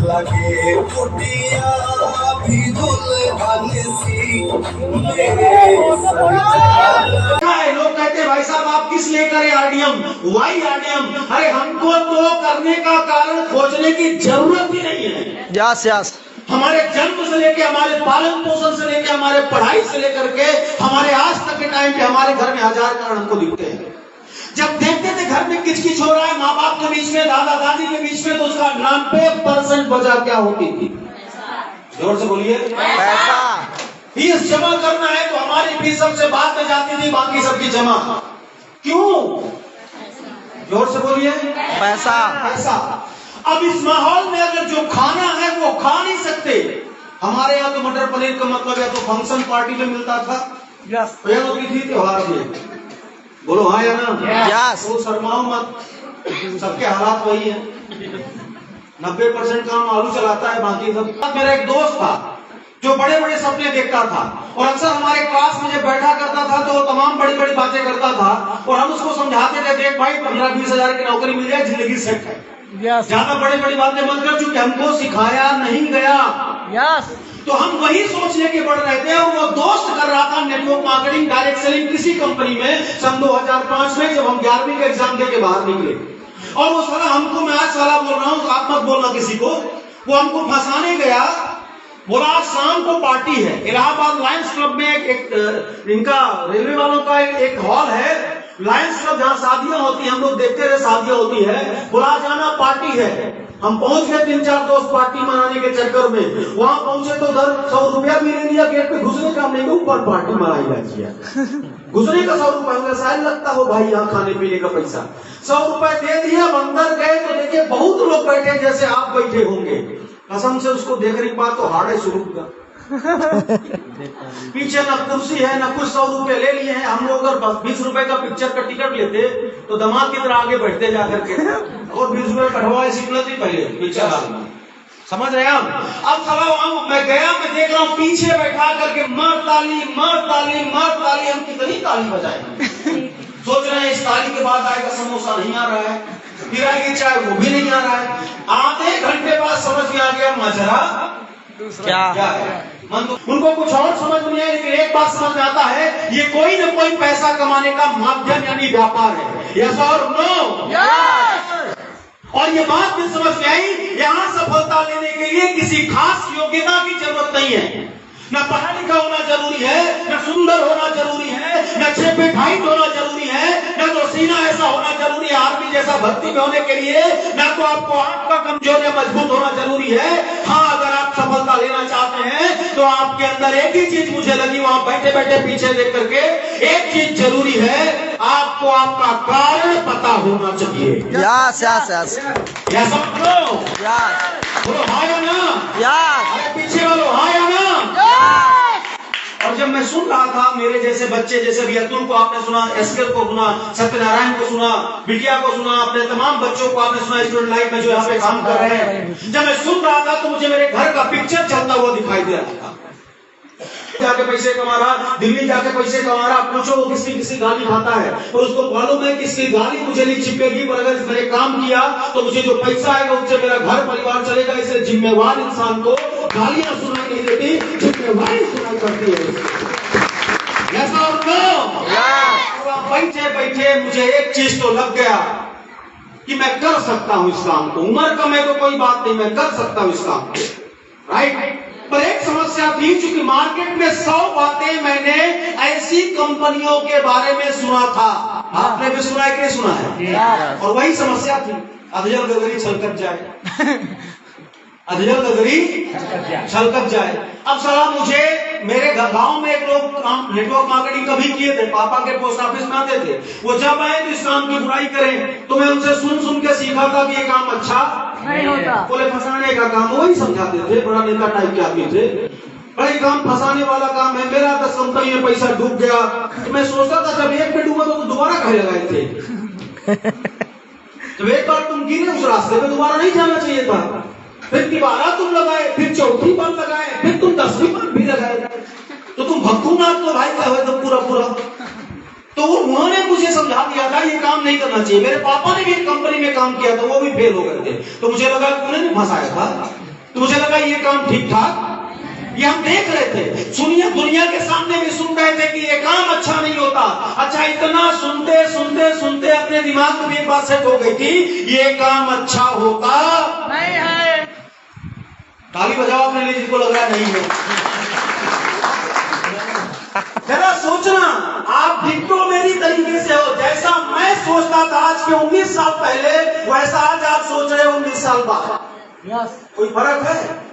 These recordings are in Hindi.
लगे कुटिया भी दुल्हन सी लोग कहते भाई साहब आप किस लेकर आरडीएम वाई आरडीएम। अरे हमको तो करने का कारण खोजने की जरूरत ही नहीं है। यस यस हमारे जन्म से लेके हमारे पालन पोषण से लेके हमारे पढ़ाई से लेकर के हमारे आज तक के टाइम पे हमारे घर में हजार कारण हमको दिखते हैं। जब देखते थे घर में किचकिच हो रहा है माँ बाप के बीच में दादा दादी के बीच में तो उसका 90% वजह क्या होती थी? जोर से बोलिए पैसा। फीस जमा करना है तो हमारी फीस सबसे बाद में जाती थी, बाकी सबकी जमा क्यों? जोर से बोलिए पैसा पैसा। अब इस माहौल में अगर जो खाना है वो खा नहीं सकते। हमारे यहाँ तो मटर पनीर का मतलब है तो फंक्शन पार्टी में मिलता था या होती थी त्योहार में। बोलो हाँ या ना? यस। तो शर्माओ मत, सबके हालात वही है। 90% काम आलू चलाता है, बाकी सब। मेरा एक दोस्त था जो बड़े बड़े सपने देखता था और अक्सर हमारे क्लास में जब बैठा करता था तो वो तमाम बड़ी बड़ी बातें करता था और हम उसको समझाते थे देख भाई 15-20 हजार की नौकरी मिल जाए जिंदगी सेट है। ज्यादा बड़ी बड़ी बातें मत कर, चूंकि हमको सिखाया नहीं गया। यस। तो हम वही सोच लेके बढ़ रहे थे और वो दोस्त कर रहा था नेटवर्क मार्केटिंग डायरेक्ट सेलिंग किसी कंपनी में सन 2005 में, जब हम 11वीं का एग्जाम देके बाहर निकले। और वो साला हमको, मैं आज साला बोल रहा हूँ तो आप मत बोलना किसी को, वो हमको फंसाने गया। बोला आज शाम को पार्टी है इलाहाबाद लायंस क्लब में, एक इनका रेलवे वालों का एक हॉल है लायंस क्लब, जहाँ शादियां होती है, हम लोग देखते रहे शादियां होती है। बोला जाना पार्टी है। हम पहुंच गए 3-4 दोस्त पार्टी मनाने के चक्कर में। वहां पहुंचे तो उधर 100 रुपया भी ले लिया, गेट पे घुसने का नहीं, ऊपर पार्टी मनाई जाती है। घुसने का 100 रुपया शायद लगता हो भाई यहाँ खाने पीने का पैसा। 100 रुपए दे दिया, अंदर गए तो देखिए बहुत लोग बैठे जैसे आप बैठे होंगे। कसम से उसको देखने के बाद तो हाड़े शुरू हुआ। पीछे न कुर्सी है न कुछ, 100 रुपए ले लिए हैं। हम लोग अगर 20 रुपए का पिक्चर का टिकट लेते तो दामाद की तरह आगे बैठते जाकर के और 20 रुपए कटवा सीखना थी पहले पिक्चर हाल में, समझ रहे हैं? अब सवाल वहां मैं गया, मैं देख रहा हूँ पीछे बैठा करके मार ताली मार ताली मार ताली। हम कितनी ताली बजाएंगे? सोच रहे हैं इस ताली के बाद आएगा समोसा, नहीं आ रहा है। फिर आएगी चाय, वो भी नहीं आ रहा है। आधे घंटे बाद समझ में आ गया मजरा क्या है। उनको कुछ और समझ में नहीं आया, लेकिन एक बात समझ में आता है, ये कोई न कोई पैसा कमाने का माध्यम यानी व्यापार है। यस और नो? यस। और ये बात भी समझ में आई, यहाँ सफलता लेने के लिए किसी खास योग्यता की जरूरत नहीं है। न पढ़ा लिखा होना जरूरी है, न सुंदर होना जरूरी है, न 6 फीट हाइट होना जरूरी है, न तो सीना ऐसा होना जरूरी है आर्मी जैसा भर्ती में होने के लिए, न तो आपको आंख का कमजोर या मजबूत होना जरूरी है। हाँ, अगर आप सफलता लेना चाहते हैं तो आपके अंदर एक ही चीज मुझे लगी वहां बैठे बैठे पीछे देख करके, एक चीज जरूरी है, आपको आपका कारण पता होना चाहिए। यस यस यस यस बोलो हाँ या ना? यस। अरे पीछे वालों हाँ या ना? और जब मैं सुन रहा था मेरे जैसे बच्चे, जैसे भी अतुल को आपने सुना, एसकेल को सुना, सत्यनारायण को सुना, बिटिया को सुना, अपने तमाम बच्चों को आपने सुना स्टूडेंट लाइफ में जो यहाँ पे काम कर रहे हैं, जब मैं सुन रहा था तो मुझे मेरे घर का पिक्चर चलता हुआ दिखाई दे रहा था। जाके पैसे कमा रहा, दिल्ली जाके पैसे कमा रहा, पूछो वो किसकी किसकी गाली खाता है और उसको मालूम है किसकी गाली मुझे नहीं छिपेगी, पर अगर मैंने काम किया तो मुझे जो पैसा आएगा उससे मेरा घर परिवार चलेगा। इसलिए जिम्मेवार इंसान को गालियां सुनाई नहीं देती, जिम्मेवारी सुनाई पड़ती है। ऐसा और बैठे बैठे मुझे एक चीज तो लग गया कि मैं कर सकता हूँ इस काम को। उम्र कम है तो कोई बात नहीं, मैं कर सकता हूँ इस काम को, राइट। पर एक समस्या थी, चूंकि मार्केट में 100 बातें मैंने ऐसी कंपनियों के बारे में सुना था। आपने भी सुना है कि नहीं सुना है? और वही समस्या थी, अधजल गगरी छलकत जाए, अधजल गगरी छलकत जाए। अब साला मुझे मेरे गांव में एक लोग नेटवर्क मार्केटिंग कभी किए थे, पापा के पोस्ट ऑफिस में आते थे, वो जब आए तो इस काम की बुराई करें तो मैं उनसे सुन सुन के सीखा था कि ये काम अच्छा नहीं होता। बोले फंसाने का काम, वही समझाते थे, बड़ा नेता टाइप के आदमी थे। भाई काम फंसाने वाला काम है। मेरा 10 कंपनी में पैसा डूब गया तो मैं सोचता था जब एक में डूबा तो दोबारा कहे लगाए थे। जब एक बार तुम गिरे उस रास्ते में दोबारा नहीं जाना चाहिए था। फिर दोबारा तुम लगाए, फिर चौथी बार लगाए, फिर तुम 10वीं बार भी लगाए। भक्तूनाथ तो भाई का तो पूरा पूरा। तो उन्होंने मुझे समझा दिया था ये काम नहीं करना चाहिए। मेरे पापा ने भी एक कंपनी में काम किया था, वो भी फेल हो गए थे। तो मुझे लगा उन्होंने फंसाया था, तो मुझे लगा ये काम ठीक ठाक, ये हम देख रहे थे। सुनिए, दुनिया के सामने भी सुन रहे थे कि ये काम अच्छा नहीं होता। अच्छा, इतना सुनते सुनते सुनते अपने दिमाग में एक बात सेट हो गई थी, ये काम अच्छा होता नहीं है। ताली बजाओ अपने लिए जिसको लग रहा है नहीं है। जरा सोचना, आप डिट्टो मेरी तरीके से हो। जैसा मैं सोचता था आज के 19 साल पहले, वैसा आज आप सोच रहे हो 19 साल बाद। कोई फर्क है?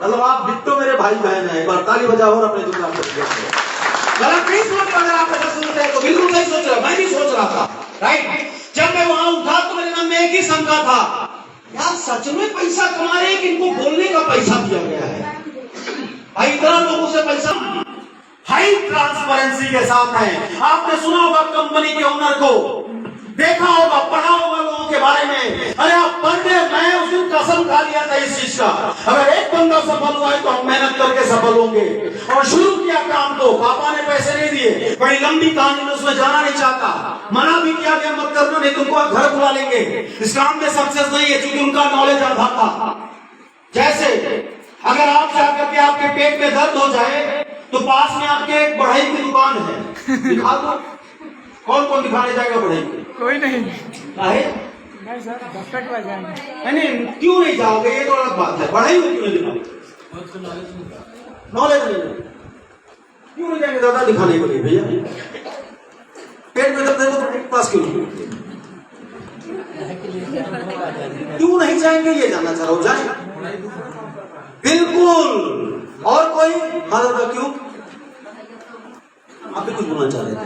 मतलब आप डिट्टो मेरे भाई बहन है। एक बार ताली बजाओ और अपने दुकान पर गलत नहीं सोच रहा। अगर आप ऐसा सोच रहे तो बिल्कुल नहीं सोच रहा, मैं भी सोच रहा था। राइट, जब मैं वहां उठा तो मेरे मन में एक ही शंका था, यार सच में पैसा कमा रहे हैं कि इनको बोलने का पैसा दिया गया है? भाई इतना लोगों से पैसा हाई ट्रांसपेरेंसी के साथ है। आपने सुना होगा कंपनी के ओनर को, देखा होगा, पढ़ा होगा लोगों के बारे में। अरे आप पर डे, मैं उस दिन कसम खा लिया था इस चीज का, अगर एक बंदा सफल हुआ है तो हम मेहनत करके सफल होंगे। और शुरू किया काम, तो पापा ने पैसे नहीं दिए। बड़ी लंबी कहानी में, उसमें जाना नहीं चाहता, मना भी किया गया मत करना, नहीं तुमको घर बुला लेंगे। इस काम में सक्सेस नहीं है, क्योंकि उनका नॉलेज आधा था। जैसे अगर आप जाकर के आपके पेट में दर्द हो जाए तो पास में आपके एक बढ़ई की दुकान है, दिखा दो। कौन कौन दिखाने जाएगा बढ़ई की? कोई नहीं। नहीं सर, डॉक्टर के पास जाएंगे। नहीं, क्यों नहीं जाओगे? ये तो अलग बात है। बढ़ई में क्यों नहीं दिखाओगे? नॉलेज नहीं, क्यों नहीं जाएंगे दादा दिखाने के लिए? भैया पेट में दर्द है तो बढ़ई के पास क्यों नहीं जाएंगे? ये जानना चाह रहा हूं। जाए बिल्कुल। और कोई? हाँ दादा, क्यों? आप भी कुछ बोलना चाह रहे थे,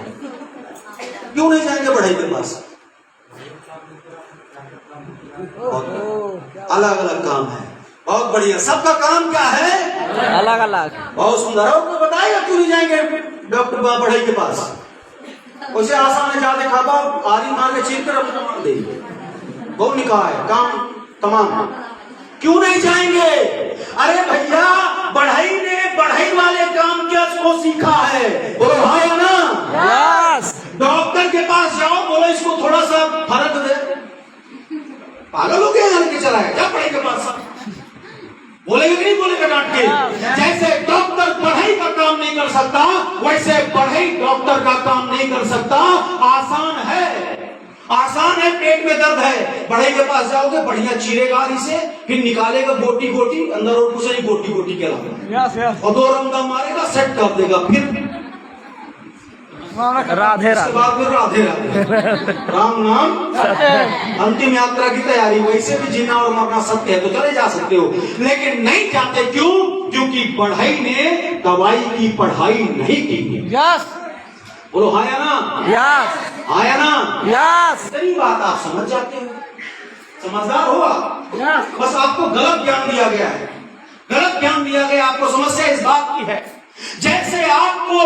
क्यों नहीं जाएंगे बढ़ई के पास? अलग अलग काम है, बहुत बढ़िया। सबका काम क्या है? अलग अलग, बहुत सुंदर। और कोई बताएगा क्यों नहीं जाएंगे डॉक्टर बढ़ई के पास? उसे आसान है, ज्यादा खाबा आरी मार के चीर कर अपना मार देंगे। बहुत निकाह है, काम तमाम। क्यों नहीं जाएंगे? अरे भैया, बढ़ई ने बढ़ई वाले काम क्या को सीखा है? बोलो हाँ या ना? यस। डॉक्टर के पास जाओ, बोलो इसको थोड़ा सा फर्क दे। पागल हो गया यार के चला है, क्या बढ़ई के पास? बोलेगा कि नहीं बोलेगा डांट के? जैसे डॉक्टर बढ़ई का काम नहीं कर सकता, वैसे बढ़ई डॉक्टर का काम नहीं कर सकता। आसान है, आसान है। पेट में दर्द है, बढ़ई के पास जाओगे, बढ़िया चीरेगा इसे, फिर निकालेगा गोटी गोटी, अंदर और कुछ नहीं, गोटी गोटी के अलावा, और 2 रंगा मारेगा, सेट कर देगा। फिर राधे राधे, बाद में राधे राधे, राम नाम, अंतिम यात्रा की तैयारी। वैसे भी जीना और मरना सत्य है, तो चले जा सकते हो, लेकिन नहीं जाते। क्यों? क्योंकि बढ़ई ने दवाई की पढ़ाई नहीं की। यस, बोलो हाँ या ना? यस। हाँ या ना? यस। इतनी बात आप समझ जाते हो, समझदार हो आप। यस। बस आपको गलत ज्ञान दिया गया है, गलत ज्ञान दिया गया। आपको समस्या इस बात की है, जैसे आपको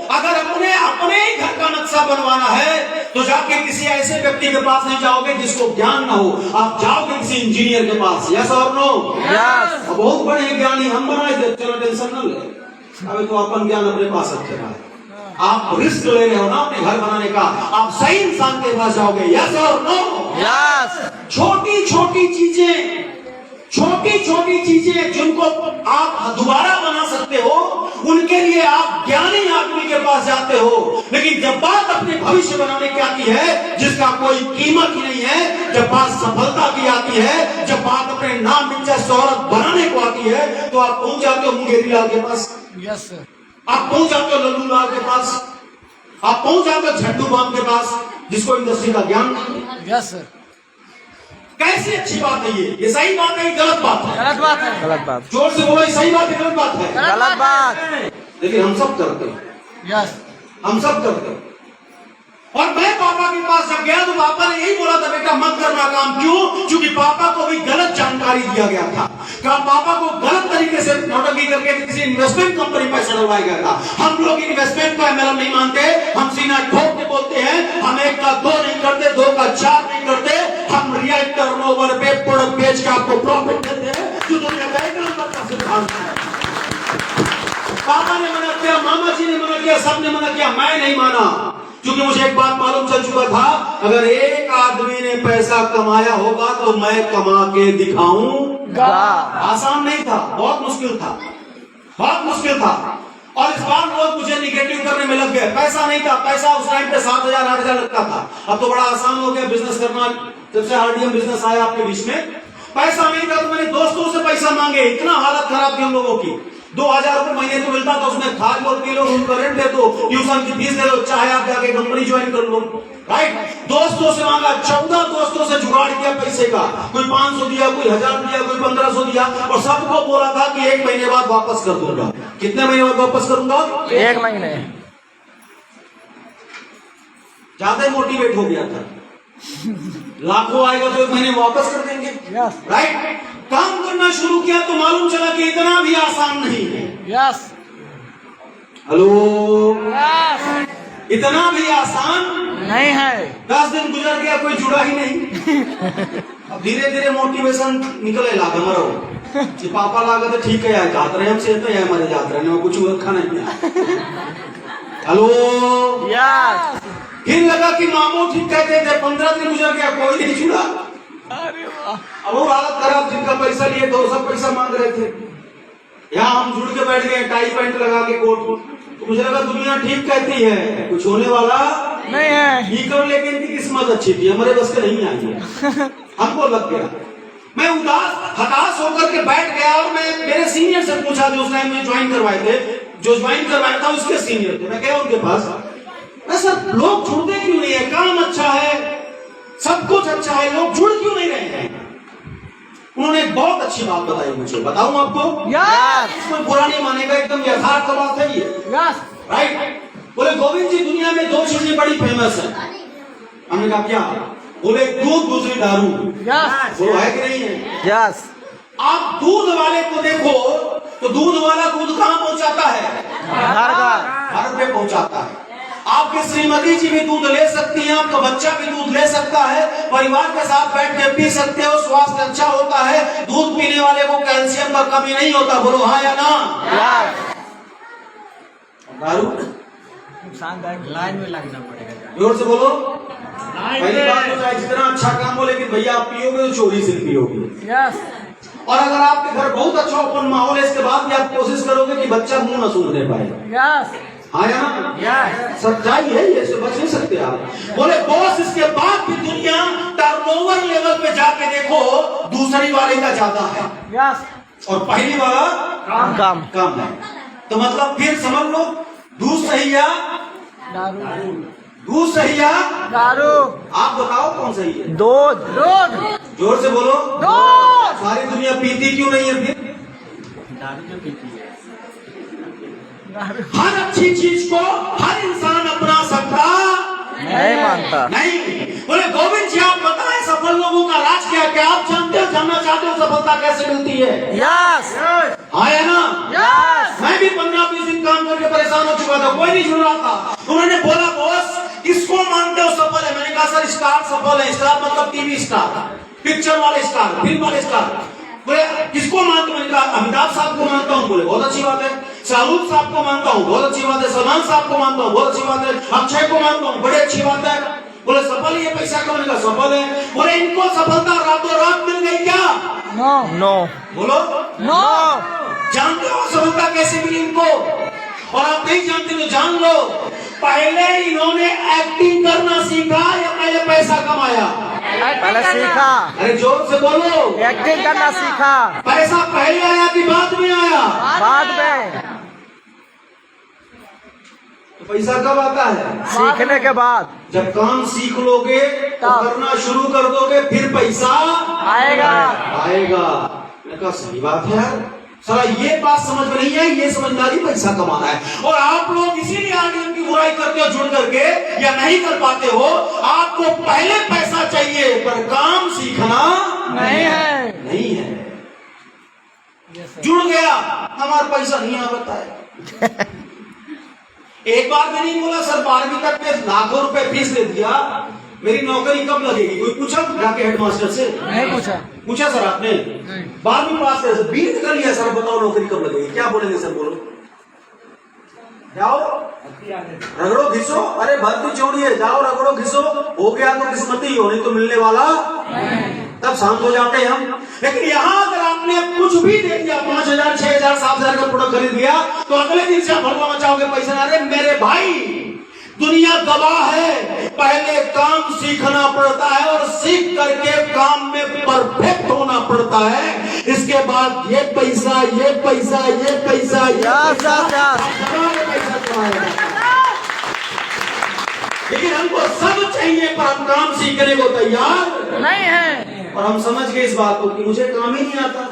अगर अपने ही घर का नक्शा बनवाना है तो जाके किसी ऐसे व्यक्ति के पास नहीं जाओगे जिसको ज्ञान ना हो, आप जाओगे किसी इंजीनियर के पास। यस और नो? यस। बहुत बड़े ज्ञानी हम बनाए थे, चलो टेंशन न ले, अभी तो अपन ज्ञान अपने पास रखे हैं। आप रिस्क ले रहे हो ना अपने घर बनाने का, आप सही इंसान के पास जाओगे। यस और नो? यस। छोटी छोटी चीजें जिनको आप दोबारा बना सकते हो, उनके लिए आप ज्ञानी आदमी के पास जाते हो। लेकिन जब बात अपने भविष्य बनाने की आती है, जिसका कोई कीमत ही नहीं है, जब बात सफलता की आती है, जब बात अपने नाम इज्जत शोहरत बनाने को आती है, तो आप पहुंच जाते हो मुंगेरी लाल के पास। Yes sir. आप पहुंच जाते हो लल्लू लाल के पास, आप पहुंच जाते हो झंडू बाम के पास, जिसको इंडस्ट्री का ज्ञान नहीं है। Yes sir. कैसी अच्छी बात है ये सही बात है, गलत बात है? गलत बात है। गलत बात। जोर से बोलो, सही बात है गलत बात है? गलत बात। लेकिन हम सब करते हैं। यस, हम सब करते हैं। और मैं पापा के पास जब गया तो पापा ने यही बोला था, बेटा मत करना काम। क्यों? क्योंकि पापा को भी गलत जानकारी दिया गया था। पापा को गलत तरीके से नौटंकी करके किसी इन्वेस्टमेंट कंपनी पैसा डलवाया गया था। हम लोग इन्वेस्टमेंट को MLM नहीं मानते, हम सीना ठोक के बोलते हैं, हम 1 का 2 नहीं करते, 2 का 4 नहीं करते। हम रियल टर्नओवर पे प्रोडक्ट बेच के आपको प्रॉफिट देते हैं, जो दुनिया का 1 नंबर का सिद्धांत है। पापा ने मना किया, मामा जी ने मना किया, सबने मना किया, मैं नहीं माना, क्योंकि मुझे एक बात मालूम चल चुका था, अगर एक आदमी ने पैसा कमाया होगा तो मैं कमा के दिखाऊंगा। आसान नहीं था, बहुत मुश्किल था, बहुत मुश्किल था। और इस बार लोग मुझे निगेटिव करने में लग गए। पैसा नहीं था, पैसा उस टाइम पे 7,000 8,000 लगता था। अब तो बड़ा आसान हो गया बिजनेस करना, जब से आरडीएम बिजनेस आया आपके बीच में। पैसा नहीं था तो मैंने दोस्तों से पैसा मांगे, इतना हालत खराब थी हम लोगों की। 2,000 रुपए महीने तो मिलता था, उसमें खा लो, पी लो, रूम का रेंट दे दो, ट्यूशन की फीस दे दो, चाहे आप जाके कंपनी ज्वाइन कर लो, राइट। दोस्तों से मांगा, 14 दोस्तों से जुगाड़ किया पैसे का, कोई 500 दिया, कोई 1000 दिया, कोई 1500 दिया, और सबको बोला था कि 1 महीने बाद वापस कर दूंगा। कितने महीने बाद वापस करूंगा? 1 महीने। ज्यादा मोटिवेट हो गया था, लाखों आएगा तो 1 महीने वापस कर देंगे, राइट। काम करना शुरू किया तो मालूम चला कि इतना भी आसान नहीं है। यस, हेलो, यस, इतना भी आसान नहीं है। 10 दिन गुजर गया, कोई जुड़ा ही नहीं। अब धीरे धीरे मोटिवेशन निकले लागा मरो कि पापा लागा तो ठीक है यार, जात रहे हमसे तो यार हमारे जात रहे में कुछ रखा नहीं है। हेलो, यस, फिर लगा कि मामू ठीक कहते थे, 15 दिन गुजर गया, कोई नहीं जुड़ा। अरे वाह, अब वो हालत खराब, जिनका पैसा लिए तो सब पैसा मांग रहे थे। यहाँ हम जुड़ के बैठ गए, टाई पैंट लगा के, कोट, तो मुझे लगा दुनिया ठीक कहती है, कुछ होने वाला नहीं है। लीकर, लेकिन इनकी किस्मत अच्छी थी, हमारे बस के नहीं आई है। हमको लग गया, मैं उदास हताश होकर के बैठ गया। और मैं मेरे सीनियर से पूछा, जो उस टाइम में ज्वाइन करवाए थे, जो ज्वाइन करवाया था उसके सीनियर थे, मैं गया उनके पास, सर लोग जुड़ते क्यों नहीं है, काम अच्छा है, सब कुछ अच्छा है, लोग जुड़ क्यों नहीं रहे हैं? उन्होंने एक बहुत अच्छी बात बताई मुझे, बताऊं आपको? यस, कोई बुरा नहीं मानेगा, एकदम यथार्थ बात है ये, यस, राइट। बोले गोविंद जी, दुनिया में 2 चीजें बड़ी फेमस है। हमने कहा क्या? बोले दूध, दूसरी दारू। यस, वो है कि नहीं है? यस। आप दूध वाले को देखो तो दूध वाला दूध कहाँ पहुंचाता है? घर पे पहुंचाता है। आपकी श्रीमती जी भी दूध ले सकती हैं, आपका बच्चा भी दूध ले सकता है, परिवार के साथ बैठ के पी सकते हो, स्वास्थ्य अच्छा होता है। दूध पीने वाले को कैल्शियम का कमी नहीं होता, बोलो हाँ या ना? दारू लाइन में लगना पड़ेगा, जोर से बोलो। पहली बात तो चाहे जितना अच्छा काम हो, लेकिन भैया आप पियोगे तो चोरी से पियोगे। यस। और अगर आपके घर बहुत अच्छा ओपन माहौल है, इसके बाद भी आप कोशिश करोगे कि बच्चा मुंह न सूंघने पाए। यस, हाँ या ना? सच्चाई है ये, बच नहीं सकते आप। बोले बॉस, इसके बाद भी दुनिया टर्नओवर लेवल पे जाके देखो, दूसरी वाले का ज्यादा है। यस, और पहली वाला कम है। तो मतलब फिर समझ लो, दूध सही या दारू? दूध सही या दारू? आप बताओ कौन सही है? दूध। दूध। जोर से बोलो। दूध। सारी दुनिया पीती क्यों नहीं है फिर? दारू क्यों पीती है? हर अच्छी चीज को हर इंसान अपना सकता नहीं मानता। नहीं। बोले गोविंद जी, आप बताएं सफल लोगों का राज क्या है? क्या आप जानते हो, जानना चाहते हो सफलता कैसे मिलती है? यस। हाँ या ना? यस। मैं भी 15-20 दिन काम करके परेशान हो चुका था, कोई नहीं जुड़ रहा था। उन्होंने बोला बॉस, किसको मानते हो सफल है? मैंने कहा सर स्टार सफल है। स्टार मतलब टीवी स्टार, पिक्चर वाले स्टार, फिल्म वाले स्टार। बोले किसको मानते हो? मैंने कहा अमिताभ साहब को मानता हूँ। बोले बहुत अच्छी बात है। शाहरुख साहब को मानता हूँ, बहुत अच्छी बात है। सलमान साहब को मानता हूँ, बहुत अच्छी बात है। अक्षय को मानता हूँ, बड़ी अच्छी बात है। बोले सफल ये पैसा कमाने का सफल है। बोले इनको सफलता रातों रात मिल गई क्या? नो। नो। बोलो नो। जानते हो सफलता कैसे मिली इनको? और आप नहीं जानते तो जान लो, पहले इन्होंने एक्टिंग करना सीखा या पहले पैसा कमाया? पहले सीखा। अरे जोर से बोलो। एक्टिंग करना सीखा। पैसा पहले आया कि बाद में आया? बाद में। तो पैसा कब आता है? सीखने के बाद। जब काम सीख लोगे तो करना शुरू कर दोगे, फिर पैसा आएगा। मैंने कहा सही बात है यार, साला ये बात समझ में नहीं है, ये समझदारी पैसा कमाना है। और आप लोग इसीलिए आरडीएम की बुराई करते हो जुड़ करके, या नहीं कर पाते हो। आपको पहले पैसा चाहिए पर काम सीखना नहीं है। नहीं है। जुड़ गया, हमारा पैसा नहीं आता है। एक बार भी नहीं बोला सर 12वीं तक में लाखों रुपए फीस दे दिया, मेरी नौकरी कब लगेगी? कोई पूछा जाके हेडमास्टर से? नहीं पूछा। पूछा सर आपने? 12वीं पास कर, बीट कर लिया सर, बताओ नौकरी कब लगेगी? क्या बोलेंगे सर? बोलो जाओ रगड़ो घिसो, अरे भर्ती छोड़ी है, जाओ रगड़ो घिसो, हो गया तो किस्मती हो, नहीं तो मिलने वाला तब शांत हो जाते हैं हम। लेकिन यहाँ अगर आपने कुछ भी दे दिया, 5,000 6,000 7,000 का प्रोडक्ट खरीद लिया, तो अगले दिन से आप भड़वा मचाओगे पैसे ना। अरे मेरे भाई, दुनिया गवाह है, पहले काम सीखना पड़ता है और सीख करके काम में परफेक्ट होना पड़ता है। इसके बाद ये पैसा ये पैसा ये पैसा पैसा कमाएगा। लेकिन हमको सब चाहिए पर हम काम सीखने को तैयार नहीं है। और हम समझ गए इस बात को कि मुझे काम ही नहीं आता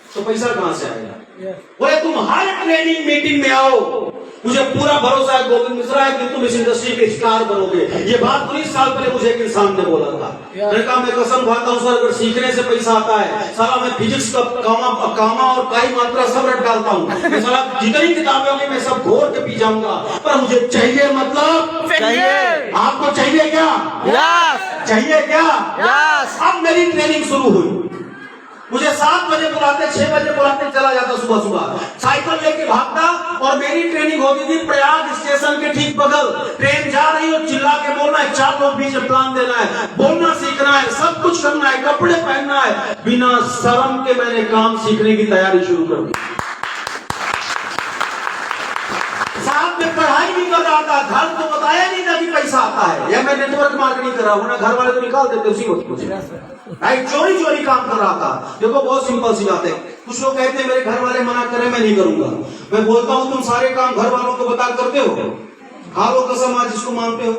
तो पैसा कहां से आएगा। बोले तुम हर ट्रेनिंग मीटिंग में आओ, मुझे पूरा भरोसा है गोविंद मिश्रा है कि तुम इस इंडस्ट्री के स्टार बनोगे। ये बात 19 साल पहले मुझे एक इंसान ने बोला था। मैंने कहा मैं कसम खाता हूँ सर, अगर सीखने से पैसा आता है, साला मैं फिजिक्स का कामा और काई मात्रा सब रट डालता हूँ, साला जितनी किताबें होंगी मैं सब घोर के पी जाऊंगा, पर मुझे चाहिए मतलब चाहिए। आपको चाहिए क्या? यस। चाहिए क्या? यस। अब मेरी ट्रेनिंग शुरू हुई। मुझे 7 बजे बुलाते, 6 बजे बुलाते, चला जाता सुबह सुबह साइकिल लेके भागता। और मेरी ट्रेनिंग होती थी प्रयाग स्टेशन के ठीक बगल। ट्रेन जा रही हो, चिल्ला के बोलना है, 4 लोग बीच में प्लान देना है, बोलना सीखना है, सब कुछ करना है, कपड़े पहनना है। बिना शर्म के मैंने काम सीखने की तैयारी शुरू कर दी। साथ में पढ़ाई भी कर रहा था, घर को बताया नहीं था कि पैसा आता है, या मैं नेटवर्क मार्केटिंग कर रहा हूँ ना, घर वाले तो निकाल देते उसी वक्त मुझे। चोरी चोरी काम कर रहा था। देखो बहुत सिंपल सी बात है। कुछ लोग कहते हैं मेरे घर वाले मना करें मैं नहीं करूंगा। मैं बोलता हूँ तुम सारे काम घर वालों को बता करते हो, खा लो कसम आज जिसको मानते हो।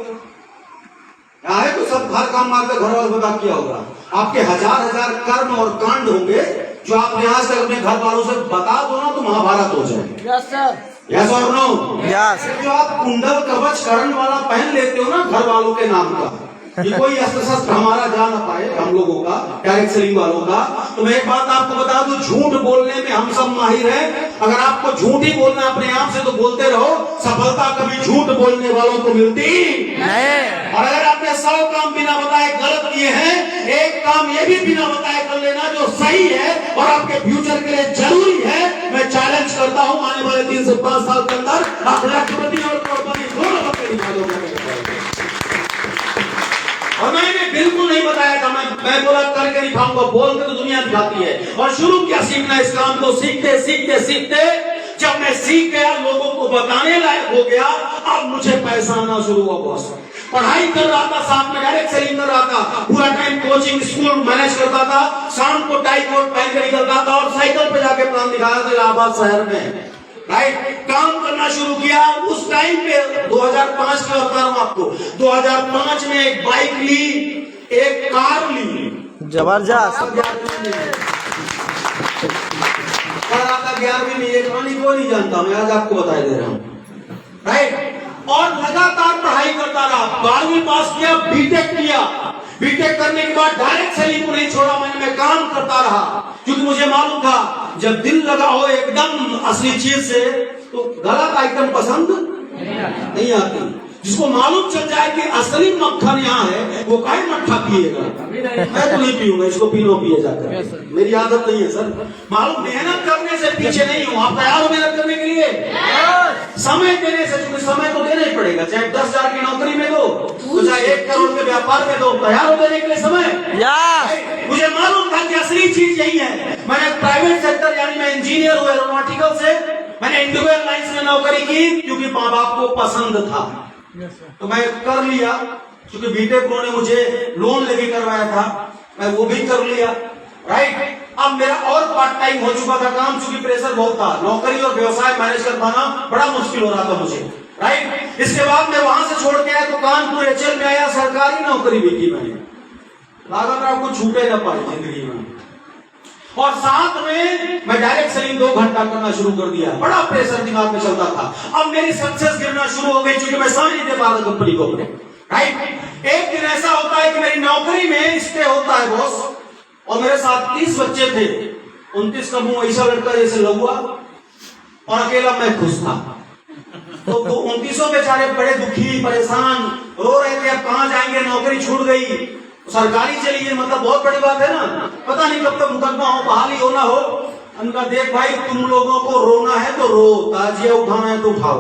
है तो सब हर काम मारते घर वालों को बता किया होगा। आपके हजार कर्म और कांड होंगे जो आप यहाँ से अपने घर वालों से बता दो ना तो महाभारत हो जाए। Yes sir. यस और नो? यस। जो आप कुंडल कवच करण वाला पहन लेते हो ना घर वालों के नाम का, ये कोई अस्त्र शस्त्र हमारा जा ना पाए हम लोगों का, डायरेक्ट सेलिंग वालों का। तो मैं एक बात आपको बता दूं, झूठ बोलने में हम सब माहिर हैं। अगर आपको झूठ ही बोलना अपने आप से तो बोलते रहो, सफलता कभी झूठ बोलने वालों को मिलती नहीं। और अगर आपने 100 काम बिना बताए गलत किए हैं, एक काम ये भी बिना बताए कर लेना जो सही है और आपके फ्यूचर के लिए जरूरी है। मैं चैलेंज करता हूं आने वाले 3 से 5 साल के अंदर आप लखपति और करोड़पति दोनों बच्चे निकालोगे। और मैंने बिल्कुल नहीं बताया था, मैं बोला करके दिखाऊंगा, बोल के तो दुनिया दिखाती है। और शुरू किया सीखना इस काम को, सीखते सीखते सीखते जब मैं सीख गया, लोगों को बताने लायक हो गया, अब मुझे पैसा आना शुरू हुआ। बॉस पढ़ाई कर रहा था, साथ में डायरेक्ट सेलिंग कर रहा था, पूरा टाइम कोचिंग स्कूल मैनेज करता था, शाम को टाई कोट पहन कर निकलता था और साइकिल पे जाके प्लान दिखाया था इलाहाबाद शहर में। राइट, काम करना शुरू किया। उस टाइम पे 2005 की बता रहा हूं आपको, 2005 में एक बाइक ली, एक कार ली, जबरदस्त। 11वीं में ये कहानी को नहीं जानता, मैं आज आपको बता दे रहा हूँ। राइट, और लगातार पढ़ाई करता रहा, 12वीं पास किया, बीटेक किया। बीटेक करने के बाद डायरेक्ट सेलिंग को नहीं छोड़ा, मैं काम करता रहा क्योंकि मुझे मालूम था जब दिल लगा हो एकदम असली चीज से तो गलत आइटम पसंद नहीं आती। जिसको मालूम चल जाए कि असली मक्खन यहाँ है वो काहे मट्ठा पिएगा। मैं तो नहीं पीऊंगा, इसको पीनो पिए जाकर, मेरी आदत नहीं है सर। मालूम मेहनत करने से पीछे नहीं हूँ। आप तैयार हो मेहनत करने के लिए? समय देने से, क्योंकि समय तो देना ही पड़ेगा, चाहे 10,000 की नौकरी में दो तो चाहे 1 करोड़ के व्यापार में दो। तैयार हो देने के लिए समय? मुझे मालूम था कि असली चीज यही है। मैंने प्राइवेट सेक्टर यानी मैं इंजीनियर हूँ एरोनॉटिकल से, मैंने इंडिगो एयरलाइंस में नौकरी की क्योंकि माँ बाप को पसंद था। तो मैं कर लिया, क्योंकि बीटेक उन्होंने मुझे लोन लेके करवाया था, मैं वो भी कर लिया। राइट, अब मेरा और पार्ट टाइम हो चुका था काम, क्योंकि प्रेशर बहुत था, नौकरी और व्यवसाय मैनेज कर पाना बड़ा मुश्किल हो रहा था मुझे। राइट, इसके बाद मैं वहां से छोड़ के आया तो कानपुर एचएल में आया, सरकारी नौकरी भी की मैंने, लागत आपको छूटे न पाए जिंदगी में। और साथ में मैं डायरेक्ट सेलिंग 2 घंटा करना शुरू कर दिया, बड़ा प्रेशर दिमाग में चलता था। अब मेरी सक्सेस गिरना शुरू हो गई क्योंकि मैं समझ नहीं दे पा रहा कंपनी को। राइट, एक दिन ऐसा होता है कि मेरी नौकरी में स्टे होता है बॉस, और मेरे साथ 30 बच्चे थे, 29 का मुंह ऐसा लड़का जैसे लहुआ और अकेला मैं खुश था। तो 29 बेचारे बड़े दुखी परेशान रो रहे थे, अब कहां जाएंगे, नौकरी छूट गई, सरकारी चली गई, मतलब बहुत बड़ी बात है ना, पता नहीं कब तक मुकदमा हो, बहाली हो ना हो। उनका देख भाई, तुम लोगों को रोना है तो रो, ताजिया उठाना है तो उठाओ।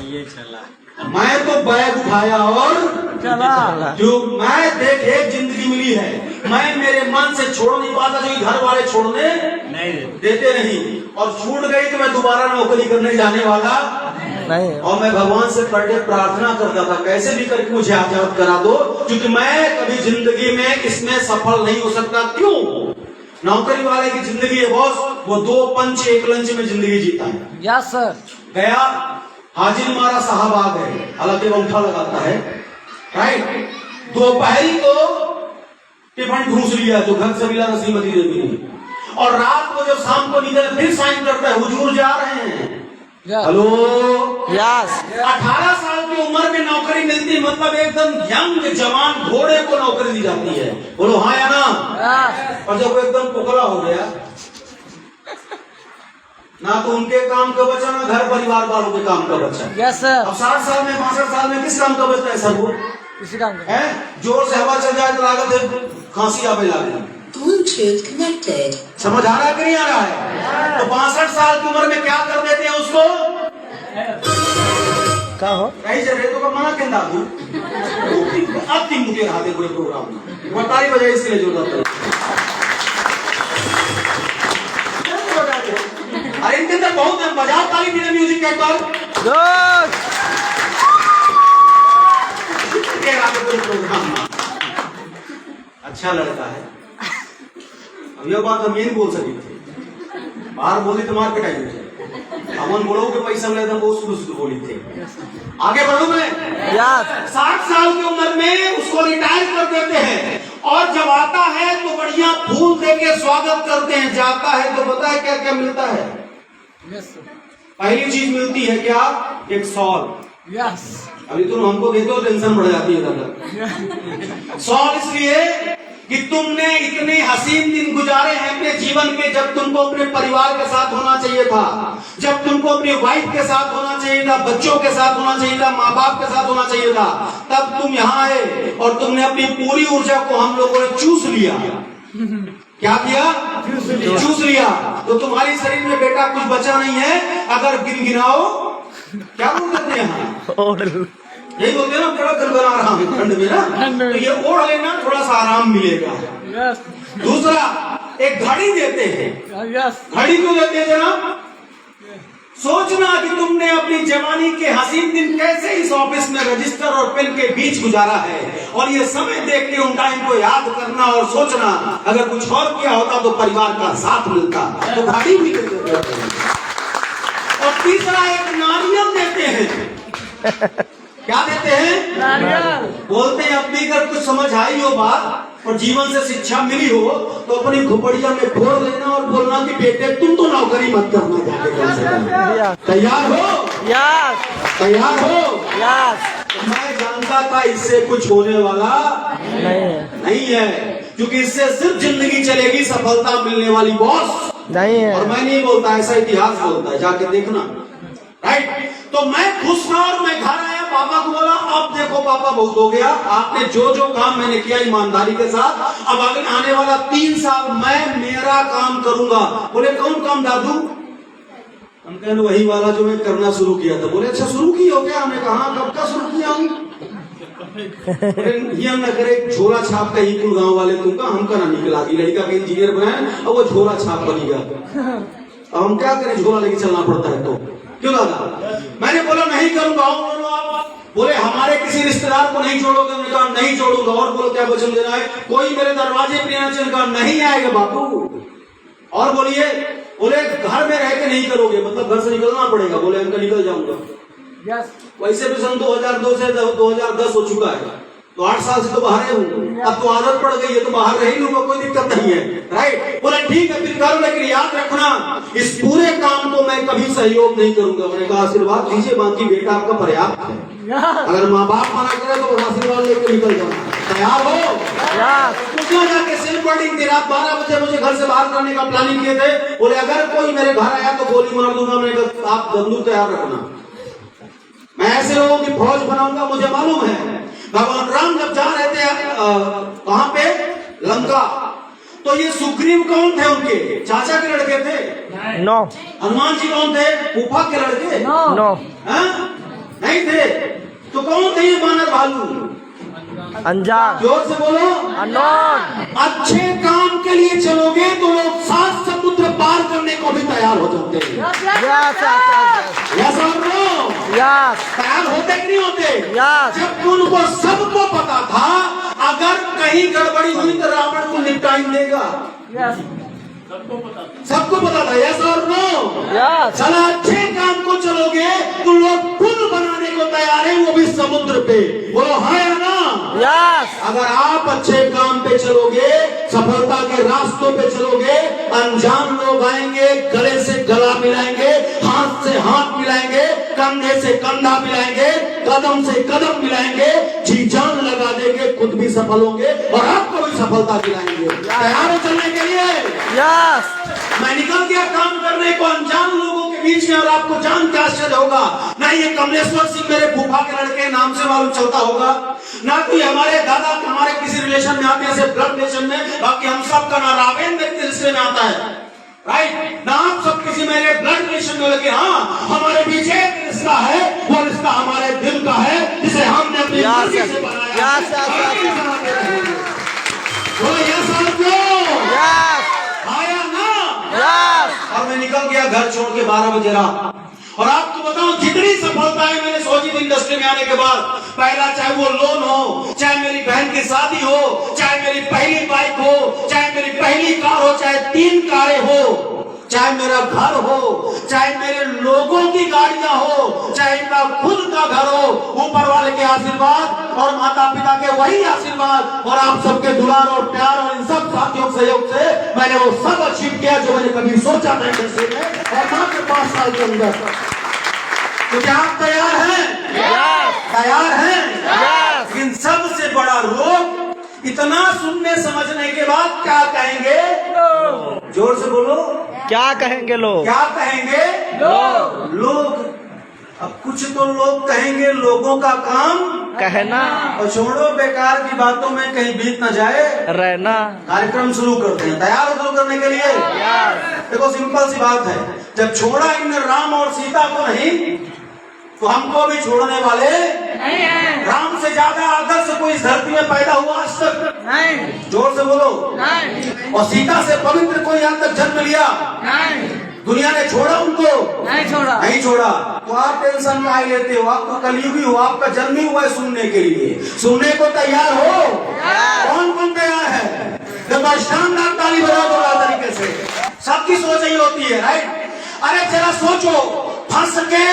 ये चला मैं तो बैग उठाया और चला। जो मैं देख एक जिंदगी मिली है, मैं मेरे मन से छोड़ नहीं पाता, जो घर वाले छोड़ने नहीं देते नहीं, और छूट गई तो मैं दोबारा नौकरी करने जाने वाला नहीं। और मैं भगवान से पर डे प्रार्थना करता था, कैसे भी करके मुझे आजाद करा दो, क्योंकि मैं कभी जिंदगी में इसमें सफल नहीं हो सकता। क्यों? नौकरी वाले की जिंदगी है बॉस, वो 2 पंच 1 लंच में जिंदगी जीता है। Yes sir. गया हाजिर मारा साहब आ गए, हालांकि अंगूठा लगाता है, राइट। दोपहरी को टिफिन ढूंढ लिया जो घर से मिला श्रीमती देवी ने, और रात को जब शाम को निकले फिर साइन करता है, हुजूर जा रहे हैं। Hello yes. 18 साल की उम्र में नौकरी मिलती, मतलब एकदम यंग जवान घोड़े को नौकरी दी जाती है। बोलो हाँ या ना? और जब वो एकदम पुखला हो गया, ना तो उनके काम का बचा, ना घर परिवार वालों के काम का बचा। Yes sir. अब 60 साल में 62 साल में किस काम का बचता है सर? वो इसी काम है, जोर से हवा चल जाए तो लागत है खांसी आवे लगे। Bluetooth connected. समझ आ रहा है कि नहीं आ रहा है? तो 62 साल की उम्र में क्या कर देते हैं उसको? क्या हो कहीं से रेतो का मना कहता हूँ, अब 3 मुझे रहा थे पूरे प्रोग्राम में, वो ताली बजाई इसके लिए जोरदार ताली। अरे इनके अंदर बहुत है, बजाओ ताली बिना म्यूजिक का एक बार। गुड। प्रोग्राम अच्छा लड़का है। अब यह बात हम ये नहीं बोल सकते थे, बाहर बोली तो मार पिटाई हो जाए। हमन बोलो के पैसा मिले तो बहुत शुरू बोली थे। आगे बढ़ू मैं। 60 साल की उम्र में उसको रिटायर कर देते हैं, और जब आता है तो बढ़िया फूल देके स्वागत करते हैं, जाता है तो पता है क्या क्या मिलता है? पहली चीज मिलती है क्या? एक सॉल। यस। अभी तुम हमको देते हो टेंशन बढ़ जाती है दादा। सॉल इसलिए कि तुमने इतने हसीन दिन गुजारे हैं अपने जीवन में, जब तुमको अपने परिवार के साथ होना चाहिए था, जब तुमको अपनी वाइफ के साथ होना चाहिए था, बच्चों के साथ होना चाहिए था, माँ बाप के साथ होना चाहिए था, तब तुम यहाँ आए और तुमने अपनी पूरी ऊर्जा को हम लोगों ने चूस लिया। क्या किया? चूस लिया। तो तुम्हारे शरीर में बेटा कुछ बचा नहीं है। अगर गिनगिनाओ, क्या बोलते हैं यहाँ? यही बोलते हैं ना, बड़ा गलगला रहा है ठंड में ना, तो ये ओढ़ लेना, थोड़ा सा आराम मिलेगा। दूसरा, एक घड़ी देते हैं। घड़ी क्यों देते हैं जनाब? सोचना कि तुमने अपनी जवानी के हसीन दिन कैसे इस ऑफिस में रजिस्टर और पेन के बीच गुजारा है, और ये समय देख के उन टाइम को याद करना और सोचना, अगर कुछ और किया होता तो परिवार का साथ मिलता। तो घड़ी भी देते हैं। और तीसरा, एक नारियल देते हैं। क्या देते हैं? नारियल। बोलते हैं अपनी अगर कुछ समझ आई हो बात और जीवन से शिक्षा मिली हो तो अपनी खोपड़िया में फोड़ लेना और बोलना कि बेटे तुम तो नौकरी मत करना, जाके तैयार हो? यस। तैयार हो? यस। मैं जानता था इससे कुछ होने वाला नहीं है, क्योंकि इससे सिर्फ जिंदगी चलेगी, सफलता मिलने वाली बॉस नहीं है। और मैं नहीं बोलता, ऐसा इतिहास बोलता है, जाके देखना, राइट। तो मैं खुश था और मैं घर आया, पापा को बोला अब देखो पापा बहुत हो गया, आपने जो जो काम मैंने किया ईमानदारी के साथ, अब अगले आने वाला 3 साल मैं मेरा काम करूंगा। बोले कौन काम दादू? हम कहने वही वाला जो मैं करना शुरू किया था। बोले अच्छा शुरू की हो गया? हमने कहा कब का शुरू किया हूँ? ये न करे झोला छाप का ही कुल गाँव वाले तुमका हमका ना निकला, लड़का का इंजीनियर बनाया और वो झोला छाप बनी गया। अब हम क्या करें, झोला लेके चलना पड़ता है। तो क्यों दादा? मैंने बोला नहीं करूंगा। बोले हमारे किसी रिश्तेदार को नहीं जोड़ोगे? मैंने कहा नहीं जोड़ूंगा। और बोलो क्या वचन देना है? कोई मेरे दरवाजे पे आना चाहिए? कहा नहीं आएगा बापू। और बोलिए? बोले घर में रह के नहीं करोगे, मतलब घर से निकलना पड़ेगा। बोले हमको निकल जाऊंगा। वैसे भी सन 2002 से 2010 हो चुका है, तो 8 साल से तो बाहर हूँ। अब तो आदत पड़ गई है, तो बाहर रह लूंगा, कोई दिक्कत नहीं है, राइट। बोले ठीक है फिर करो, लेकिन याद रखना इस पूरे काम को मैं कभी सहयोग नहीं करूंगा। मैंने कहा आशीर्वाद दीजिए, बाकी बेटा आपका पर्याप्त है। अगर माँ बाप मना करे तो आशीर्वाद लेकर निकल जाना। तैयार हो? क्यों जाके सिल पड़ी थी रात 12 बजे मुझे घर से बाहर करने का प्लानिंग किए थे। बोले अगर कोई मेरे घर आया तो गोली मार दूंगा। मैंने कहा आप बंदूक तैयार रखना, मैं ऐसे लोगों की फौज बनाऊंगा। मुझे मालूम है भगवान राम जब जा रहे थे वहां पे लंका, तो ये सुग्रीव कौन थे? उनके चाचा के लड़के थे? नो हनुमान जी कौन थे? फूफा के लड़के? नो नहीं थे। तो कौन थे ये बानर भालू? अनजान जोर से बोलो। अननोन। अच्छे काम के लिए चलोगे तो लोग 7 समुद्र पार करने को भी तैयार हो जाते हैं। यस यस और नो? यस तैयार होते कि नहीं होते? यस जब उनको सबको पता था अगर कहीं गड़बड़ी हुई तो रावण को निपटाइन देगा। सबको पता था। यस और नो? यस चला अच्छे काम को चलोगे तो लोग पुल बनाने को तैयार है, वो भी समुद्र पे। बोलो हाँ या ना? यस अगर आप अच्छे काम पे चलोगे, सफलता के रास्तों पे चलोगे, अनजान लोग आएंगे, गले से गला मिलाएंगे, हाथ से हाथ मिलाएंगे, कंधे से कंधा मिलाएंगे, कदम से कदम मिलाएंगे, जी जान लगा देंगे, खुद भी सफल होंगे और आपको भी सफलता दिलाएंगे। तैयार हो चलने के लिए? यस मैं निकल गया काम करने को अनजान लोगों के बीच में और आपको जान के आश्चर्य होगा। ना ये कमलेश्वर सिंह मेरे फूफा के लड़के नाम से मालूम चलता होगा, ना कोई हमारे दादा हमारे किसी रिलेशन में आते हैं ब्लड रिलेशन में, बाकी हम सब का ना रावेन व्यक्ति रिश्ते में आता है, राइट? ना आप सब किसी मेरे ब्लड रिलेशन में लगे। हाँ, हमारे बीच एक रिश्ता है, वो रिश्ता हमारे दिल का है, जिसे हमने अपनी मर्जी से बनाया। आया ना? और मैं निकल गया घर छोड़ के 12 बजे रात। और आपको बताऊं जितनी सफलताएं मैंने सोची थी इंडस्ट्री में आने के बाद, पहला चाहे वो लोन हो, चाहे मेरी बहन की शादी हो, चाहे मेरी पहली बाइक हो, चाहे मेरी पहली कार हो, चाहे 3 कारें हो, चाहे मेरा घर हो, चाहे मेरे लोगों की गाड़ियां हो, चाहे मेरा खुद का घर हो, ऊपर वाले के आशीर्वाद और माता पिता के वही आशीर्वाद और आप सबके दुलार और प्यार और इन सब साथियों के सहयोग से मैंने वो सब अचीव किया जो मैंने कभी सोचा था इंडस्ट्री में, और मात्र 5 साल के अंदर। तो क्या आप तैयार हैं? तैयार हैं? इन सबसे बड़ा रोग इतना सुनने समझने के बाद क्या कहेंगे? जोर से बोलो। क्या कहेंगे लोग? क्या कहेंगे लोग? अब कुछ तो लोग कहेंगे लोगों का काम कहना और छोड़ो बेकार की बातों में कहीं बीत न जाए रहना। कार्यक्रम शुरू करते हैं। तैयार हो शुरू करने के लिए? देखो सिंपल सी बात है, जब छोड़ा इन राम और सीता को नहीं तो हमको भी छोड़ने वाले नहीं है। राम से ज्यादा आदर्श कोई इस धरती में पैदा हुआ आज तक नहीं। जोर से बोलो नहीं। और सीता से पवित्र कोई आज तक जन्म लिया नहीं। दुनिया ने छोड़ा उनको? नहीं छोड़ा। तो आप टेंशन में लेते हो, आप तो कलयुगी हो, आपका जन्म ही हुआ है सुनने के लिए। सुनने को तैयार हो? कौन कौन तैयार है? जब शानदार ताली बजा दो तरीके से। सबकी सोच ही होती है, राइट? अरे जरा सोचो, फंस के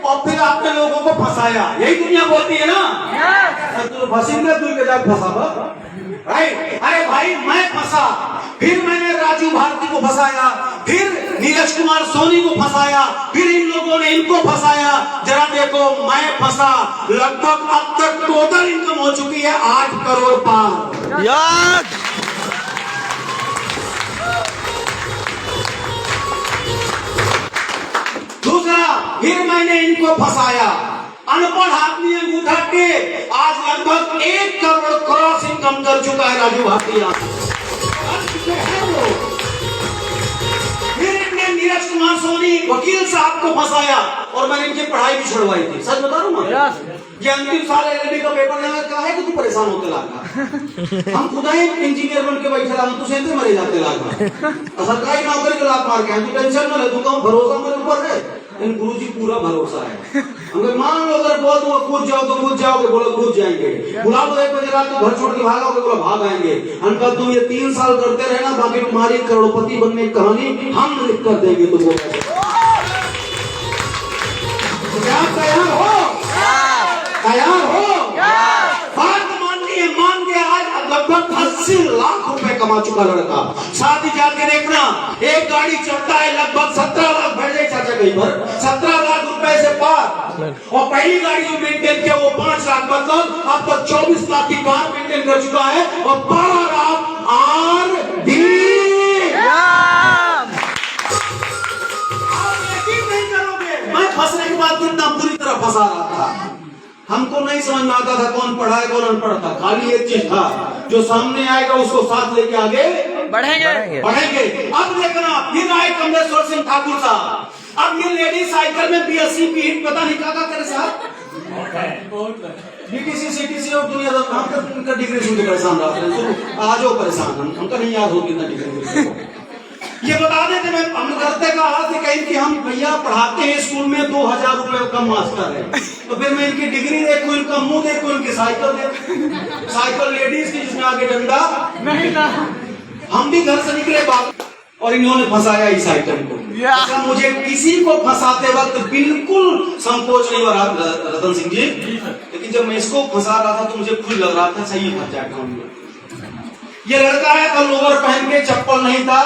और फिर आपने लोगों को फंसाया, यही दुनिया बोलती है ना? तो फंसेंगे तू के जाके फंसा, राइट? अरे भाई मैं फंसा, फिर मैंने राजू भारती को फंसाया, फिर नीरज कुमार सोनी को फंसाया, फिर इन लोगों ने इनको फंसाया। जरा देखो मैं फंसा, लगभग अब तक टोटल इनकम हो चुकी है 8 करोड़ पार। दूसरा, फिर मैंने इनको फंसाया, अनपढ़ आदमी अंगूठा टेप, आज लगभग 1 करोड़ क्रॉस इनकम कर चुका है राजू भारती। फिर इनने नीरज कुमार सोनी वकील साहब को फंसाया और मैंने इनकी पढ़ाई भी छुड़वाई थी। सच बता रहा हूँ, ये अंतिम साल LLB का पेपर लेना क्या है कि तू परेशान होते लागा। हम खुदा ही इंजीनियर बन के बैठे रहा, तू सेंते मरे जाते लागा। सरकारी नौकरी को लात मार के तू टेंशन में ले, तू कम भरोसा मेरे ऊपर है। इन गुरुजी पूरा भरोसा है। हम मान लो अगर बोल दूंगा कूद जाओ तो कूद जाओगे, बोलो कूद जाएंगे। बुला दो 1 बजे रात को घर छोड़ के भागोगे, बोलो भाग आएंगे। अंकल तुम ये 3 साल करते रहना, बाकी तुम्हारी करोड़पति बनने की कहानी हम लिख कर देंगे तुमको। क्या तैयार हो? तैयार हो? बात माननी है, मान के आज लगभग 80 लाख रुपए कमा चुका लड़का। शादी जाके देखना, एक गाड़ी चढ़ता है लगभग 17 लाख बढ़ जाए चाचा कहीं पर, 17 लाख रुपए से पार। और पहली गाड़ी जो मेंटेन किया वो 5 लाख, मतलब अब तक 24 लाख की कार मेंटेन कर चुका है और 12 लाख RD। आप यकीन नहीं करोगे, मैं फंसने के बाद कितना बुरी तरह फंसा रहा था। हमको नहीं नहीं समझ में आता था कौन पढ़ा है कौन अनपढ़ था। खाली एक चीज था, जो सामने आएगा उसको साथ लेके आगे बढ़ेंगे। अब देखना फिर आए कमलेश्वर सिंह ठाकुर साहब। अब ये लेडीज साइकिल में BSc पीट पता नहीं क्या करे साहब, BTC CTC और दुनिया भर हम तक उनका डिग्री सुन के परेशान रहते हैं। तो आज वो परेशान हमका नहीं याद हो कितना डिग्री। ये बता देते मैं हम करते का हाथ से कहीं कि हम भैया पढ़ाते हैं स्कूल में 2000 रुपए का मास्टर है, तो फिर मैं इनकी डिग्री देखूं, इनका मुंह देखूं, इनकी साइकिल देखूं। साइकिल लेडीज की जिसमें आगे डंडा नहीं था। हम भी घर से निकले बाप और इन्होंने फंसाया इस साइकिल को। अच्छा, मुझे किसी को फंसाते वक्त बिल्कुल संकोच नहीं हो रहा रतन सिंह जी, लेकिन जब मैं इसको फंसा रहा था तो मुझे खुद लग रहा था सही फंस जाएगा। ये लड़का है कल लोअर पहन के, चप्पल नहीं था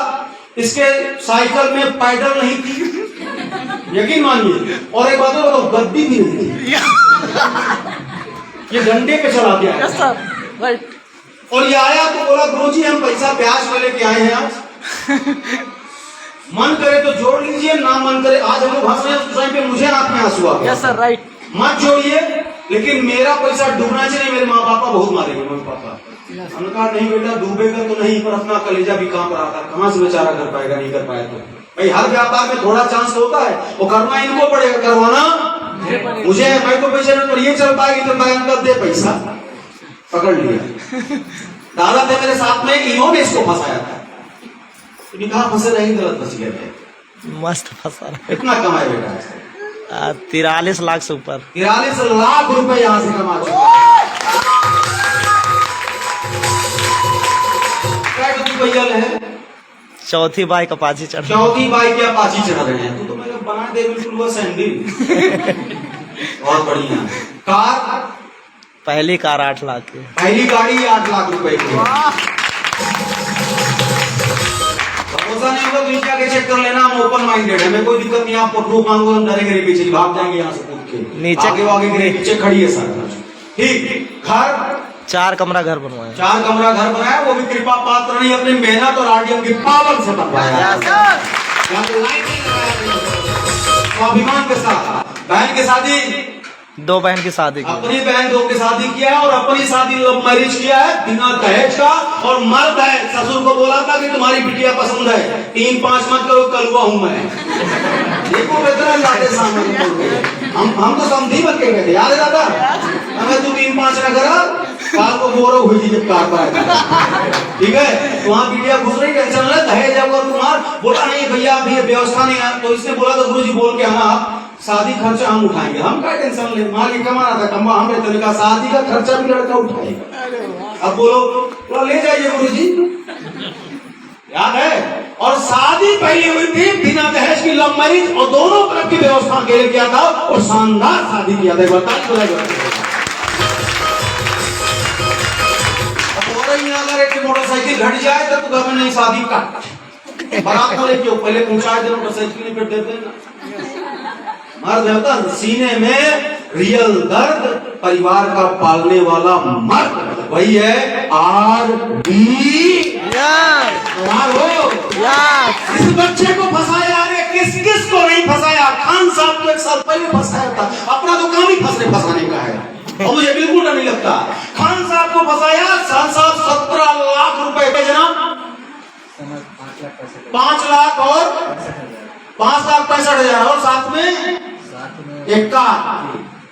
इसके, साइकिल में पैडल नहीं थी, यकीन मानिए। और एक बात बताओ, गद्दी भी नहीं थी, ये डंडे पे चला के आया। और ये आया तो बोला गुरुजी हम पैसा ब्याज में लेके आए हैं आज, मन करे तो जोड़ लीजिए, ना मन करे आज हम लोग हंस रहे हैं उस टाइम पे मुझे आंख में आंसू आ गया। सर राइट, मत जोड़िए, लेकिन मेरा पैसा डूबना चाहिए। मेरे माँ पापा बहुत मारेंगे, मम्मी पापा। हमने कहा नहीं बेटा डूबेगा तो नहीं, पर अपना कलेजा भी कांप रहा था, कहाँ से बेचारा कर पाएगा, नहीं कर पाया तो भाई हर व्यापार में थोड़ा चांस होता है, वो करना इनको पड़ेगा, करवाना मुझे। मैं तो पैसे में ये चल पाएगी तो मैं कर दे पैसा, पकड़ लिया। दादा थे मेरे साथ में, इन्होंने इसको फंसाया था, कहा फंसे नहीं, गलत फंस गए थे। मस्त फंसा रहा। कितना कमाए बेटा? 43 लाख से ऊपर। 43 लाख रुपए यहाँ से कमा चुका है। है चौथी बाइक अपाची चढ़, चौथी बाइक के अपाची चढ़ रहे हैं। तो मैंने बना दे बिल्कुल वो सैंडल। बहुत बढ़िया कार, पहली कार 8 लाख की, पहली गाड़ी 8 लाख रुपए की। भरोसा नहीं होगा तो नीचे आके चेक कर लेना, हम ओपन माइंडेड है, मैं कोई दिक्कत नहीं। आप प्रूफ मांगो हम डरेंगे पीछे, भाग जाएंगे यहाँ से कूद के नीचे, आगे नीचे खड़ी है सर। ठीक, घर 4 कमरा घर बनवाया, 4 कमरा घर बनाया, वो भी कृपा पात्र नहीं, अपनी मेहनत और आरडीएम की पावर से बनवाया, स्वाभिमान के साथ। बहन की शादी, 2 बहन की शादी की, अपनी बहन 2 की शादी किया और अपनी शादी लव मैरिज किया है बिना दहेज का। और मर्द है, ससुर को बोला था कि तुम्हारी बिटिया पसंद है, 3-5 मत करो, कलुआ हूं मैं। देखो कितना लाते सामने, हम तो समझी बन के गए थे, याद है दादा? हमें तू 3-5 न करा, काल को बोरो हुई थी जब कार पाया, ठीक है? तो वहाँ बिटिया घुस रही, टेंशन ले दहेज है तुम्हार, बोला नहीं भैया अभी व्यवस्था नहीं है। तो इसने बोला था गुरुजी बोल के हाँ आप शादी खर्चा हम उठाएंगे, हम क्या टेंशन ले, मालिक कमाना था कमा, हमने तो कहा शादी का खर्चा भी लड़का उठाएगा। अब बोलो ले जाइए गुरुजी, याद है? और शादी पहले हुई थी बिना दहेज की लव मैरिज, और दोनों तरफ की व्यवस्था अकेले किया था और शानदार शादी किया था। बताइए अगर एक मोटरसाइकिल घट जाए तो घर में नहीं शादी का बारात को लेके पहले पहुंचाए थे, मोटरसाइकिल नहीं देते ना। मर्द होता सीने में रियल दर्द, परिवार का पालने वाला मर्द वही है RD। इस बच्चे को फंसाया, अरे किस किस को नहीं फंसाया? खान साहब को 1 साल पहले फंसाया था, अपना तो काम ही फंसाने का है और मुझे बिल्कुल डर नहीं लगता। खान साहब को फंसाया, खान साहब 17 लाख रुपए पे जनाब, 5 लाख और 5,65,000 और साथ में एक कार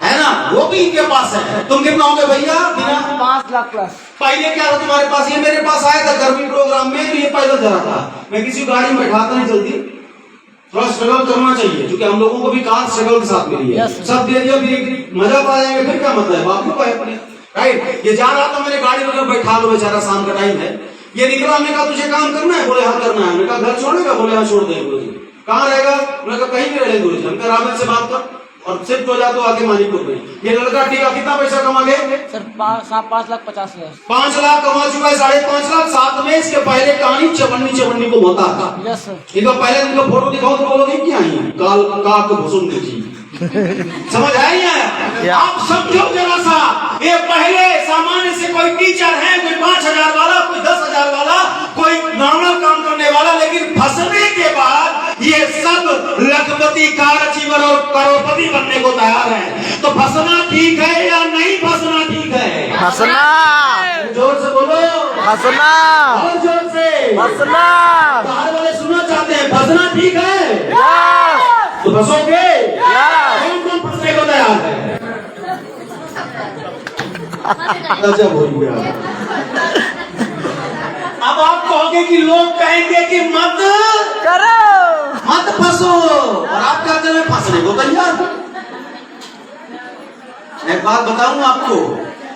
है ना, वो भी इनके पास है। तुम कितना होगे भैया? बिना 5 लाख प्लस। पहले क्या था तुम्हारे पास? ये मेरे पास आया था गर्मी प्रोग्राम में, तो ये पैदल चला था। मैं किसी गाड़ी में बैठाता नहीं जल्दी, थोड़ा स्ट्रगल करना चाहिए, क्योंकि हम लोगों को भी कार स्ट्रगल के साथ मिली है। सब दे दिया, फिर मजा पा जाएंगे, फिर क्या मतलब है? बापू का है अपने, राइट? ये जा रहा था, मैंने गाड़ी में बैठा लो, बेचारा शाम का टाइम है। ये निकला, हमने कहा तुझे काम करना है? बोले हाँ करना है। हमने कहा घर छोड़ेगा? बोले हाँ छोड़ देंगे। गुरुजी कहाँ रहेगा? मैंने कहा कहीं भी रहेंगे गुरुजी। हमने कहा रामेश से बात कर और शिफ्ट हो जा तो आके मानीपुर में। ये लड़का ठीक है, कितना पैसा कमा गए सर? 5,50,000। 5 लाख कमा चुका है, 5.5 लाख। साथ में इसके पहले कहानी चवन्नी को होता था। Yes sir. इनका पहले इनका फोटो दिखाओ तो बोलोगे क्या है? काल काक भुसुन जी समझ आया? आप समझो जरा सा, ये पहले सामान्य से कोई टीचर है, कोई 5,000 वाला, कोई 10,000 वाला, कोई नॉर्मल काम करने वाला, लेकिन फंसने के बाद ये सब लखपति, कार अचीवर और करोड़पति बनने को तैयार है। तो फंसना ठीक है या नहीं फंसना? हंसना, जोर से बोलो, हंसना, और जोर से हंसना। बाहर वाले सुनना चाहते हैं, फंसना ठीक है यस, तो फंसोगे। यस। कौन कौन फंसने को तैयार है? गजब हो गया। अब आप कहोगे कि लोग कहेंगे कि मत करो, मत फंसो, और आप कहते हैं फंसने को तैयार। एक बात बताऊं आपको,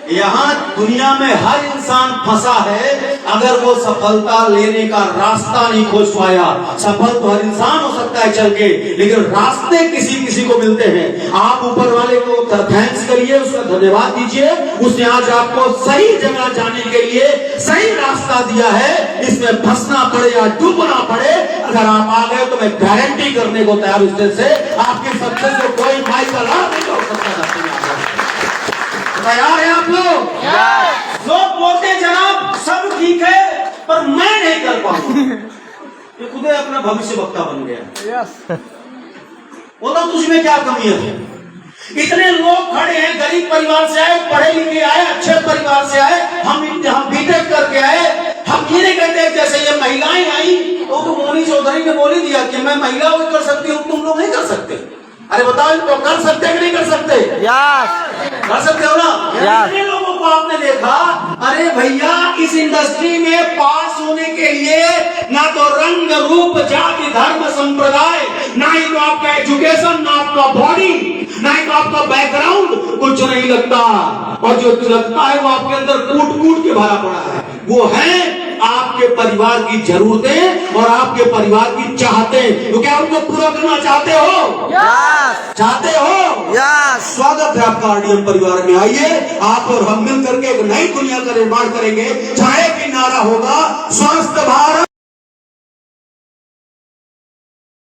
यहाँ दुनिया में हर इंसान फंसा है अगर वो सफलता लेने का रास्ता नहीं खोज पाया। सफल तो हर इंसान हो सकता है चल के, लेकिन रास्ते किसी किसी को मिलते हैं। आप ऊपर वाले को थैंक्स करिए, उसका धन्यवाद दीजिए, उसने आज आपको सही जगह जाने के लिए सही रास्ता दिया है। इसमें फंसना पड़े या डूबना पड़े, अगर आप आ गए तो मैं गारंटी करने को तैयार हूं से आपके सक्सेस को कोई माई का लाभ नहीं हो सकता। तैयार है आप लोग? लोग बोलते हैं जनाब सब ठीक है पर मैं नहीं कर पाऊंगा। ये खुद अपना भविष्य वक्ता बन गया। यस। बोलो तुझमें क्या कमी है? इतने लोग खड़े हैं, गरीब परिवार से आए, पढ़े लिखे आए, अच्छे परिवार से आए, हम बीटेक करके आए। हम ये नहीं कहते जैसे ये महिलाएं आई तो मोनी चौधरी ने बोल ही दिया कि मैं महिला भी कर सकती हूँ, तुम लोग नहीं कर सकते। अरे बताओ इनको कर सकते कि नहीं कर सकते? यस, कर सकते हो ना? कितने लोगों को आपने देखा, अरे भैया इस इंडस्ट्री में पास होने के लिए ना तो रंग रूप जाति धर्म संप्रदाय, ना ही तो आपका एजुकेशन, ना आपका बॉडी, ना ही तो आपका बैकग्राउंड कुछ नहीं लगता। और जो लगता है वो आपके अंदर कूट कूट के भरा पड़ा है। वो है आपके परिवार की जरूरतें और आपके परिवार की चाहतें। तो क्या उनको पूरा करना चाहते हो? यस, चाहते हो? यस। स्वागत है आपका आरडीएम परिवार में। आइए आप और हम मिल करके एक नई दुनिया का निर्माण करेंगे। चाहे भी नारा होगा स्वस्थ भारत